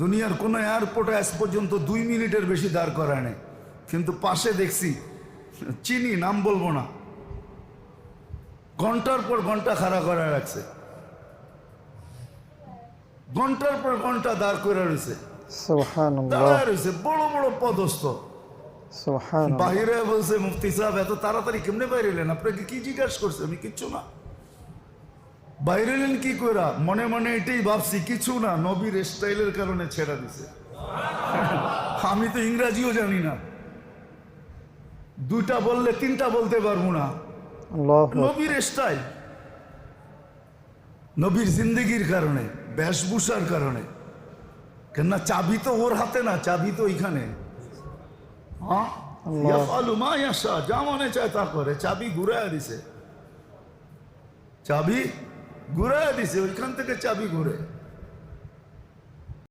দুনিয়ার কোনো এয়ারপোর্টে আজ পর্যন্ত 2 মিনিটের বেশি দাঁড় করায় নেই, কিন্তু পাশে দেখছি, চিনি, নাম বলবো না, ঘন্টার পর ঘন্টা খাড়া করে রাখছে, ঘন্টার পর ঘন্টা দাঁড় করে রয়েছে, দাঁড়ায় রয়েছে, বড় বড় পদস্থ। বাহিরে বলছে, মুফতি সাহেব এত তাড়াতাড়ি কেমনে বাইরে এলেন, আপনাকে কি জিজ্ঞাসা করছে? আমি কিচ্ছু না। বাইরে এলেন কি কইরা? মনে মনে এটাই ভাবছি, কিছু না, নবীর স্টাইলের কারণে ছেড়া দিছে। আমি তো ইংরাজিও জানি না, 2টা বললে 3টা বলতে পারবো না। নবীর স্টাইল, নবীর জিন্দগির কারণে, বেশভূষার কারণে। কেননা চাবি তো ওর হাতে না, চাবি তো এখানে। যা মনে চায় তা করে, চাবি ঘুরাইয়া দিছে, চাবি ঘুরাইয়া দিছে, ওইখান থেকে চাবি ঘুরে।